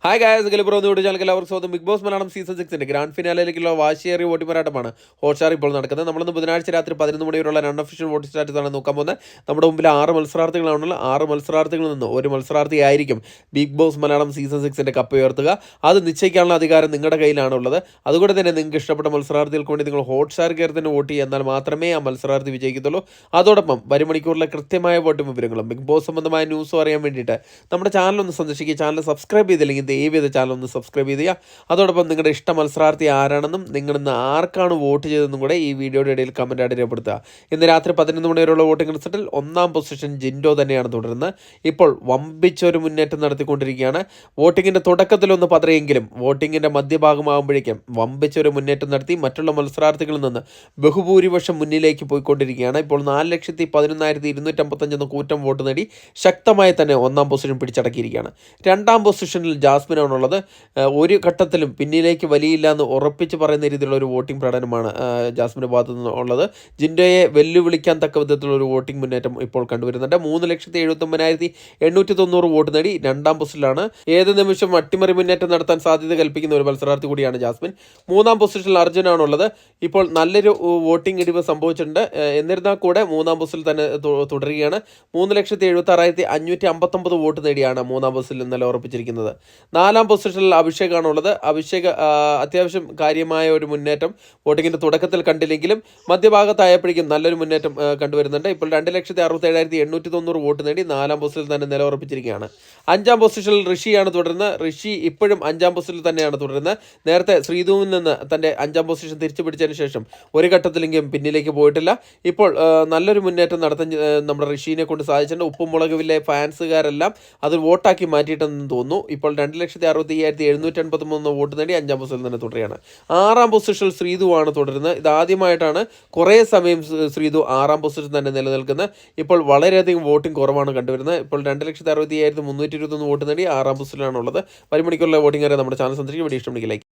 Hi guys, എല്ലാവർക്കും സ്വാഗതം. Big boss Malayalam season 6 grand ഫിനാലയിലേക്കുള്ള വാശിയേറിയ വോട്ടിംഗ് പോരാട്ടമാണ് ഹോട്ട്സ്റ്റാർ ഇപ്പോൾ നടക്കുന്നത്. നമ്മളിന്ന് ബുധനാഴ്ച രാത്രി 11 മണി വരെയുള്ള അൺഒഫീഷ്യൽ വോട്ടിംഗ് സ്റ്റാറ്റസ് ആണ് നോക്കാൻ പോകുന്നത്. നമ്മുടെ മുമ്പിൽ 6 മത്സരാർത്ഥികളാണുള്ളത്. 6 മത്സരാർത്ഥികളിൽ നിന്ന് ഒരു മത്സരാർത്ഥിയായിരിക്കും big boss Malayalam season 6 cup ഉയർത്തുക. അത് നിശ്ചയിക്കാനുള്ള അധികാരം നിങ്ങളുടെ കയ്യിലാണുള്ളത്. അതുകൊണ്ട് തന്നെ നിങ്ങൾക്ക് ഇഷ്ടപ്പെട്ട മത്സരാർത്ഥികൾക്ക് വേണ്ടി നിങ്ങൾ ഹോട്ട്സ്റ്റാർ കയറി തന്നെ വോട്ട് ചെയ്യുക. എന്നാൽ മാത്രമേ ആ മത്സരാർത്ഥി വിജയിക്കത്തുള്ളൂ. അതോടൊപ്പം വരും മണിക്കൂറിലെ കൃത്യമായ വോട്ടും വിവരങ്ങളും ബിഗ് ബോസ് സംബന്ധമായ ന്യൂസും അറിയാൻ വേണ്ടിയിട്ട് നമ്മുടെ ചാനൽ ഒന്ന് സന്ദർശിക്കുക. ചാനൽ സബ്സ്ക്രൈബ് ചെയ്തില്ലെങ്കിൽ ദയവ് ചെയ്ത് ചാനൽ ഒന്ന് സബ്സ്ക്രൈബ് ചെയ്യുക. അതോടൊപ്പം നിങ്ങളുടെ ഇഷ്ട മത്സരാർത്ഥി ആരാണെന്നും നിങ്ങളിന്ന് ആർക്കാണ് വോട്ട് ചെയ്തതെന്നും കൂടെ ഈ വീഡിയോയുടെ ഇടയിൽ കമൻറ്റായിട്ട് രേഖപ്പെടുത്തുക. ഇന്ന് രാത്രി 11 മണി വരെയുള്ള വോട്ടിംഗ് റിസൾട്ടിൽ 1-ാം പൊസിഷൻ ജിൻഡോ തന്നെയാണ് തുടരുന്നത്. ഇപ്പോൾ വമ്പിച്ചൊരു മുന്നേറ്റം നടത്തിക്കൊണ്ടിരിക്കുകയാണ്. വോട്ടിങ്ങിൻ്റെ തുടക്കത്തിലൊന്ന് പതറിയെങ്കിലും വോട്ടിങ്ങിൻ്റെ മധ്യഭാഗമാകുമ്പോഴേക്കും വമ്പിച്ചൊരു മുന്നേറ്റം നടത്തി മറ്റുള്ള മത്സരാർത്ഥികളിൽ നിന്ന് ബഹുഭൂരിപക്ഷം മുന്നിലേക്ക് പോയിക്കൊണ്ടിരിക്കുകയാണ്. ഇപ്പോൾ 4,11,255 എന്ന കൂറ്റം വോട്ട് നേടി ശക്തമായി തന്നെ 1-ാം പൊസിഷൻ പിടിച്ചടക്കിയിരിക്കുകയാണ്. 2-ാം പൊസിഷനിൽ ജാസ്മിനാണുള്ളത്. ഒരു ഘട്ടത്തിലും പിന്നിലേക്ക് വലിയില്ല എന്ന് ഉറപ്പിച്ച് പറയുന്ന രീതിയിലുള്ള ഒരു വോട്ടിംഗ് പ്രകടനമാണ് ജാസ്മിൻ്റെ ഭാഗത്തു നിന്ന് ഉള്ളത്. ജിൻഡോയെ വെല്ലുവിളിക്കാൻ തക്ക വിധത്തിലുള്ള ഒരു വോട്ടിംഗ് മുന്നേറ്റം ഇപ്പോൾ കണ്ടുവരുന്നുണ്ട്. 3,79,890 വോട്ട് നേടി 2-ാം പൊസിഷനിലാണ്. ഏത് നിമിഷം അട്ടിമറി മുന്നേറ്റം നടത്താൻ സാധ്യത കൽപ്പിക്കുന്ന ഒരു മത്സരാർത്ഥി കൂടിയാണ് ജാസ്മിൻ. 3-ാം പൊസിഷനിൽ അർജുനാണുള്ളത്. ഇപ്പോൾ നല്ലൊരു വോട്ടിംഗ് ഇടിവ് സംഭവിച്ചിട്ടുണ്ട്. എന്നിരുന്നാൽ കൂടെ 3-ാം പൊസിഷനിൽ തന്നെ തുടരുകയാണ്. 3,76,559 വോട്ട് നേടിയാണ് 3-ാം പൊസിഷനിൽ ഇന്നലെ ഉറപ്പിച്ചിരിക്കുന്നത്. 4-ാം പൊസിഷനിൽ അഭിഷേകാണുള്ളത്. അഭിഷേക് അത്യാവശ്യം കാര്യമായ ഒരു മുന്നേറ്റം വോട്ടിങ്ങിൻ്റെ തുടക്കത്തിൽ കണ്ടില്ലെങ്കിലും മധ്യഭാഗത്തായപ്പോഴേക്കും നല്ലൊരു മുന്നേറ്റം കണ്ടുവരുന്നുണ്ട്. ഇപ്പോൾ 2,67,890 വോട്ട് നേടി 4-ാം പൊസിഷനിൽ തന്നെ നിലയുറപ്പിച്ചിരിക്കുകയാണ്. 5-ാം പൊസിഷനിൽ ഋഷിയാണ് തുടരുന്നത്. ഋഷി ഇപ്പോഴും 5-ാം പൊസിഷനിൽ തന്നെയാണ് തുടരുന്നത്. നേരത്തെ ശ്രീധുവിൽ നിന്ന് തൻ്റെ 5-ാം പൊസിഷൻ തിരിച്ചു പിടിച്ചതിന് ശേഷം ഒരു ഘട്ടത്തിലെങ്കിലും പിന്നിലേക്ക് പോയിട്ടില്ല. ഇപ്പോൾ നല്ലൊരു മുന്നേറ്റം നടത്താൻ നമ്മുടെ ഋഷീനെ കൊണ്ട് സാധിച്ചിട്ടുണ്ട്. ഉപ്പുമുളകുവിലെ ഫാൻസുകാരെല്ലാം അത് വോട്ടാക്കി മാറ്റിയിട്ടെന്ന് തോന്നുന്നു. ഇപ്പോൾ 2,65,783 വോട്ട് നേടി 5-ാം പൊസിഷനിൽ തന്നെ തുടരുകയാണ്. 6-ാം പൊസിഷനിൽ ശ്രീധുവാണ് തുടരുന്നത്. ഇതാദ്യമായിട്ടാണ് കുറേ സമയം ശ്രീധു 6-ാം പൊസിഷൻ തന്നെ നിലനിൽക്കുന്നത്. ഇപ്പോൾ വളരെയധികം വോട്ടിംഗ് കുറവാണ് കണ്ടുവരുന്നത്. ഇപ്പോൾ 2,60,321 വോട്ട് നേടി 6-ാം പൊസിഷനിലാണുള്ളത്. 1 മണിക്കൂറിലെ വോട്ടിംഗ് വരെ നമ്മുടെ ചാനൽ സന്ദർശിക്കും. വീഡിയോ ഇഷ്ടപ്പെടുക ലൈക്ക്